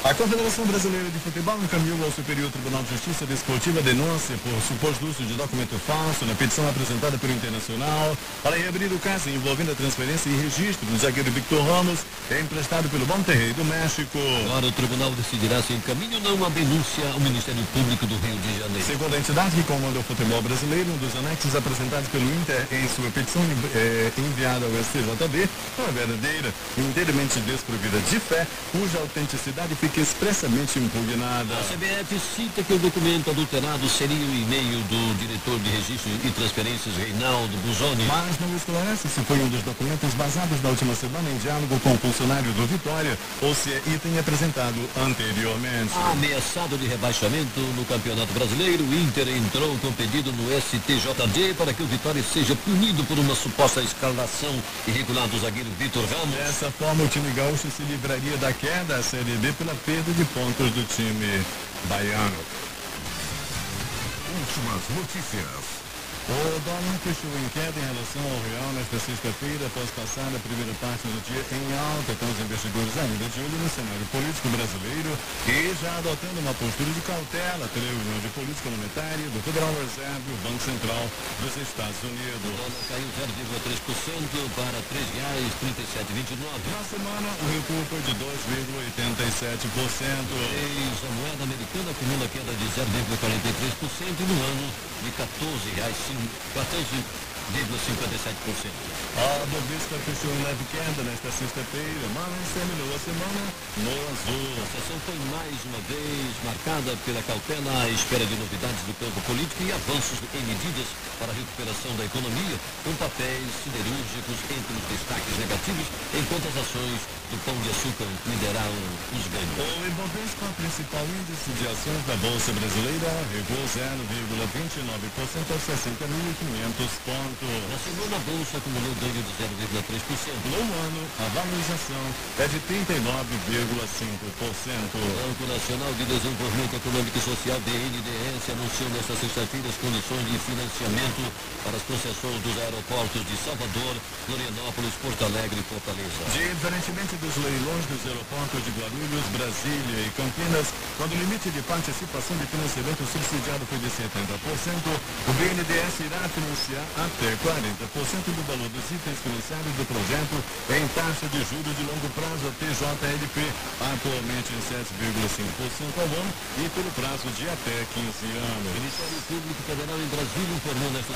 A Confederação Brasileira de Futebol encaminhou ao Superior Tribunal de Justiça Desportiva denúncia por suposto uso de documento falso na petição apresentada pelo Internacional para reabrir o caso envolvendo a transferência e registro do zagueiro Victor Ramos, emprestado pelo Monterrey do México. Agora o tribunal decidirá se encaminha ou não a denúncia ao Ministério Público do Rio de Janeiro. Segundo a entidade que comanda o futebol brasileiro, um dos anexos apresentados pelo Inter em sua petição enviada ao STJD é uma verdadeira e inteiramente desprovida de fé, cuja autenticidade fica expressamente impugnada. A CBF cita que o documento adulterado seria o e-mail do diretor de registro e transferências, Reinaldo Busoni. Mas não esclarece se foi um dos documentos basados na última semana em diálogo com o funcionário do Vitória ou se é item apresentado anteriormente. Ameaçado de rebaixamento no Campeonato Brasileiro, o Inter entrou com pedido no STJD para que o Vitória seja punido por uma suposta escalação irregular do zagueiro Vitor Ramos. Dessa forma, o time gaúcho se livraria da queda à Série B pela perda de pontos do time baiano. Últimas notícias. O dólar fechou em queda em relação ao real nesta sexta-feira, após passar a primeira parte do dia em alta, com os investidores ainda de olho no cenário político brasileiro e já adotando uma postura de cautela pela reunião de política monetária do Federal Reserve e o Banco Central dos Estados Unidos. O dólar caiu 0,3% para R$ 3,3729. Na semana, o recuo foi de 2,87%. A moeda americana acumula queda de 0,43% e no ano de R$ 14,57%. A Bovespa fechou em leve queda nesta sexta-feira, mas terminou a semana no azul. A sessão foi mais uma vez marcada pela cautela à espera de novidades do campo político e avanços em medidas para a recuperação da economia, com papéis siderúrgicos entre os destaques negativos, enquanto as ações do Pão de Açúcar lideraram os ganhos. O Ibovespa, principal índice de ações da Bolsa Brasileira, recuou 0,29% aos 60.500 pontos. Na semana, a Bolsa acumulou ganho de 0,3%. No ano, a valorização é de 39,5%. O Banco Nacional de Desenvolvimento Econômico e Social, BNDES, anunciou nesta sexta-feira as condições de financiamento para as concessões dos aeroportos de Salvador, Florianópolis, Porto Alegre e Fortaleza. Diferentemente dos leilões dos aeroportos de Guarulhos, Brasília e Campinas, quando o limite de participação de financiamento subsidiado foi de 70%, o BNDES irá financiar até 40% do valor dos itens financiados do projeto em taxa de juros de longo prazo, a TJLP, atualmente em 7,5% ao ano e pelo prazo de até 15 anos. O Ministério Público Federal em Brasília informou nesta...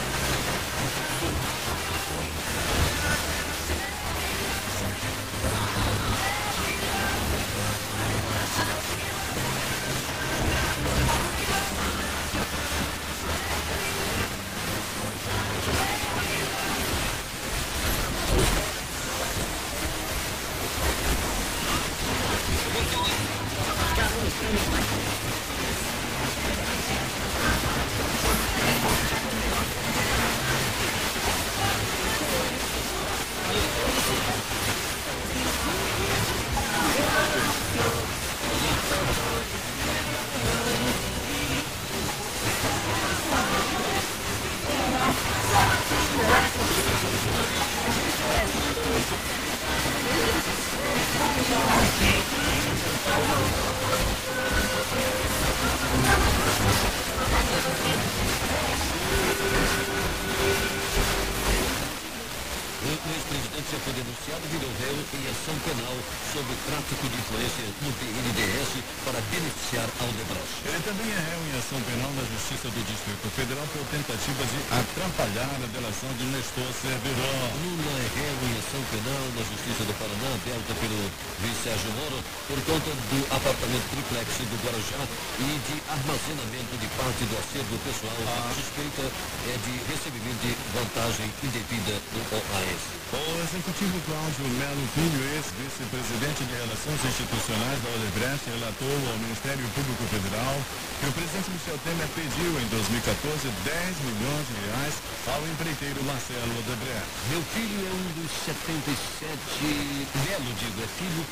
tráfico de influência no BNDES para beneficiar a Odebrecht. Ele também é réu em ação penal na Justiça do Distrito Federal por tentativa de atrapalhar a delação de Nestor Servidor. Lula é réu em ação penal na Justiça do Paraná, aberta pelo juiz Sérgio Moro, por conta do apartamento triplex do Guarujá e de armazenamento de parte do acervo pessoal. A suspeita é de recebimento de vantagem indevida do OAS. O executivo Cláudio Melo Filho, ex-vice-presidente de Relações Institucionais da Odebrecht, relatou ao Ministério Público Federal que o presidente Michel Temer pediu em 2014 10 milhões de reais ao empreiteiro Marcelo Odebrecht. Meu filho é um dos 77, Melo digo, é filho,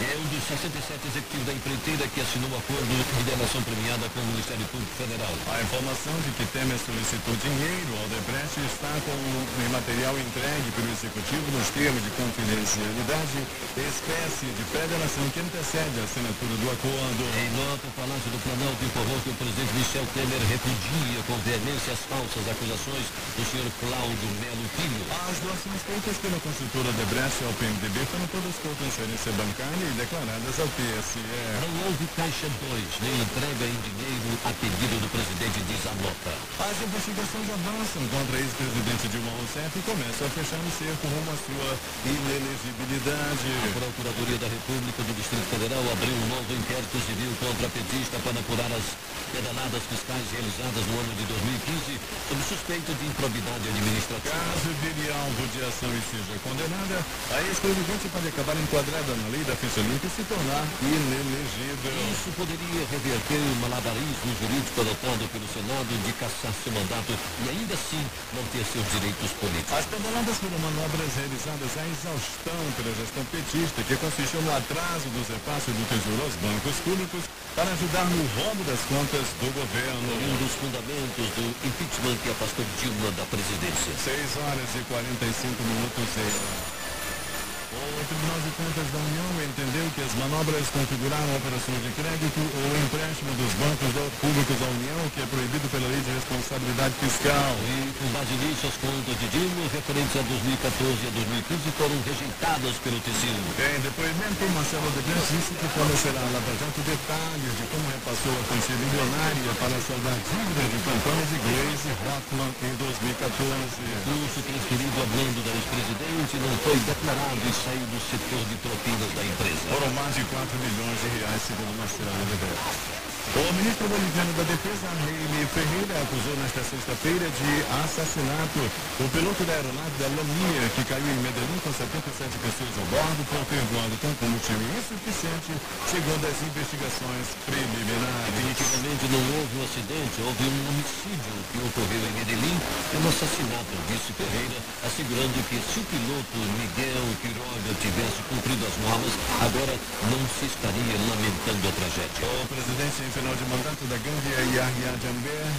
é um dos 67 executivos da empreiteira que assinou um acordo de delação premiada com o Ministério Público Federal. A informação de que Temer solicitou dinheiro ao Odebrecht está com o material entregue pelo executivo nos termos de confidencialidade, espécie de pré-delação que antecede a assinatura do acordo. Em nota, o Palácio do Planalto informou que o presidente Michel Temer repudia com veemência as falsas acusações do senhor Cláudio Melo Filho. As doações feitas pela construtora Odebrecht ao PMDB foram todas por transferência bancária e declaradas ao TSE. Não houve caixa 2, nem entrega em dinheiro a pedido do presidente, diz a nota. As investigações avançam contra a ex-presidente Dilma Rousseff e começam a fechar o cerco rumo à sua inelegibilidade. A Procuradoria da República do Distrito Federal abriu um novo inquérito civil contra a petista para apurar as pedaladas fiscais realizadas no ano de 2015 sob suspeita de improbidade administrativa. Caso vire alvo de ação e seja condenada, a ex-presidente pode acabar enquadrada na lei da ficha limpa e se tornar inelegível. Isso poderia reverter o malabarismo jurídico adotado pelo Senado de cassar seu mandato e ainda assim não ter seus direitos políticos. As pedaladas foram manobras realizadas à exaustão pela gestão petista, que consistiu no atraso dos repasses do Tesouro aos bancos públicos para ajudar no roubo das contas do governo. Um dos fundamentos do impeachment que afastou Dilma da presidência. 6 horas e 45 minutos. O Tribunal de Contas da União entendeu que as manobras configuraram operações de crédito ou empréstimo dos bancos públicos da União, que é proibido pela Lei de Responsabilidade Fiscal. E, com base nisso, as contas de Dilma, referentes a 2014 e a 2015, foram rejeitadas pelo TCU. Em depoimento, Marcelo Odebrecht disse que fornecerá a Lava Jato detalhes de como repassou a quantia milionária para saldar dívidas de campanha de Gleisi Hoffmann em 2014. O curso transferido a blando da ex-presidente não foi declarado e saiu do setor de propinas da empresa. Foram mais de 4 milhões de reais, segundo Marcelo Odebrecht. O ministro boliviano da Defesa, Reile Ferreira, acusou nesta sexta-feira de assassinato o piloto da aeronave da Lamia, que caiu em Medellín com 77 pessoas a bordo por ter voado com combustível insuficiente, segundo as investigações preliminares. Definitivamente não houve um acidente, houve um homicídio que ocorreu em Medellín e um assassinato, disse Ferreira, assegurando que se o piloto Miguel Quiroga tivesse cumprido as normas, agora não se estaria lamentando a tragédia. O presidente em final de mandato da Gâmbia, Yahya Jammeh,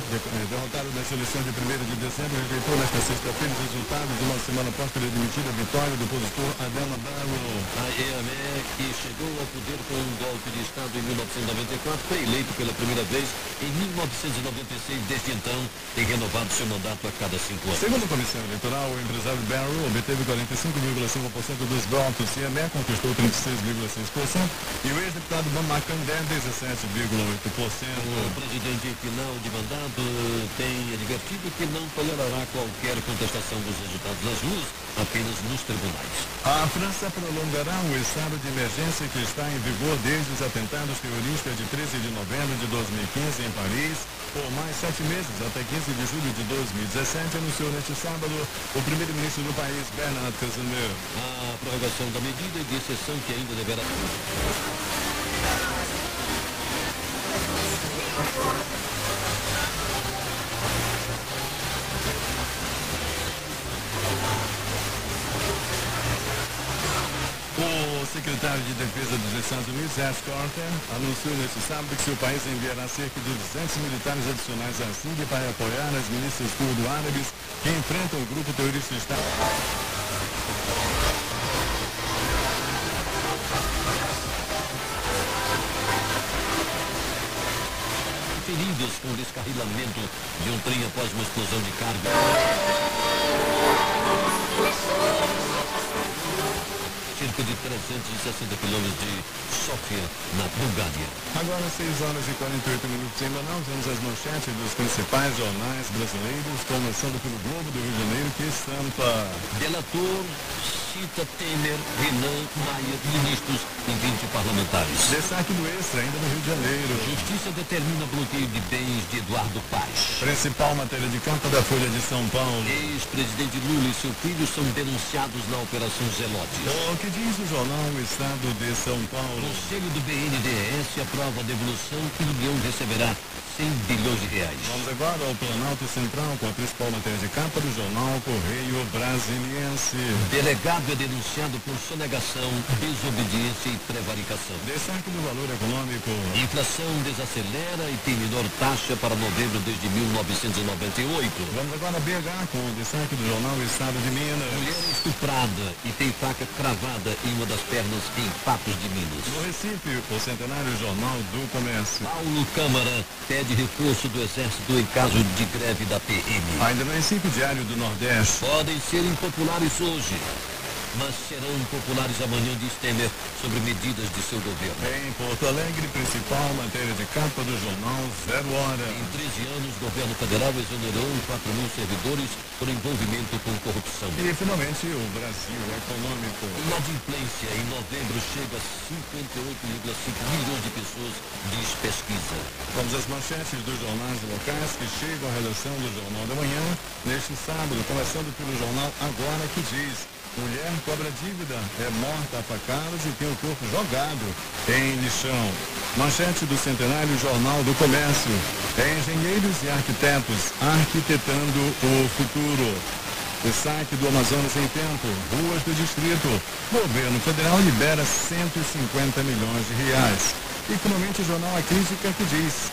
derrotado nas eleições de 1º de dezembro, rejeitou nesta sexta-feira os resultados de uma semana após ter admitido a vitória do opositor Adama Barrow. A Jammeh, que chegou ao poder com um golpe de Estado em 1994, foi eleito pela primeira vez em 1996. Desde então, tem renovado seu mandato a cada 5 anos. Segundo a Comissão Eleitoral, o empresário Barrow obteve 45,5% dos votos, Jammeh conquistou 36,6% e o ex-deputado Bamacanté 17,8%. O presidente final de mandato tem advertido que não tolerará qualquer contestação dos resultados nas ruas, apenas nos tribunais. A França prolongará o estado de emergência que está em vigor desde os atentados terroristas de 13 de novembro de 2015 em Paris por mais 7 meses, até 15 de julho de 2017, anunciou neste sábado o primeiro-ministro do país, Bernard Cazeneuve. A prorrogação da medida de exceção que ainda deverá... O secretário de Defesa dos Estados Unidos, Ash Carter, anunciou neste sábado que seu país enviará cerca de 200 militares adicionais à Síria para apoiar as milícias curdo-árabes que enfrentam o grupo terrorista Estado. Feridos com o descarrilamento de um trem após uma explosão de carga. cerca de 360 quilômetros de Sofia, na Bulgária. Agora 6h48 em Manaus, vamos às manchetes dos principais jornais brasileiros, começando pelo Globo do Rio de Janeiro, que estampa. Delator cita Temer, Renan, Maia, ministros e 20 parlamentares. Destaque do Extra, ainda no Rio de Janeiro. Justiça determina bloqueio de bens de Eduardo Paes. Principal matéria de capa da Folha de São Paulo. Ex-presidente Lula e seu filho são denunciados na Operação Zelotes. O que diz o jornal O Estado de São Paulo? Conselho do BNDES aprova a devolução que a União receberá 100 bilhões de reais. Vamos agora ao Planalto Central com a principal matéria de capa do jornal Correio Brasiliense. Delegado é denunciado por sonegação, desobediência e prevaricação. Destaque do valor econômico. Inflação desacelera e tem menor taxa para novembro desde 1998. Vamos agora a BH com o destaque do jornal O Estado de Minas. Mulher estuprada e tem faca cravada em uma das pernas em Patos de Minas. No Recife, o centenário Jornal do Comércio. Paulo Câmara pede reforço do Exército em caso de greve da PM. Ainda no Recife, Diário do Nordeste. Podem ser impopulares hoje, mas serão populares amanhã, diz Temer, sobre medidas de seu governo. Em Porto Alegre, principal matéria de capa do jornal 0 Hora. Em 13 anos, o governo federal exonerou 4.000 servidores por envolvimento com corrupção. E, finalmente, o Brasil econômico. Inadimplência em novembro chega a 58,5 milhões de pessoas, diz pesquisa. Vamos às manchetes dos jornais locais que chegam à redação do Jornal da Manhã, neste sábado, começando pelo jornal Agora, que diz: mulher cobra dívida, é morta a facadas e tem o corpo jogado em lixão. Manchete do centenário Jornal do Comércio. Engenheiros e arquitetos arquitetando o futuro. Destaque do Amazonas em Tempo, ruas do distrito. Governo federal libera 150 milhões de reais. E finalmente o jornal A Crítica, que diz: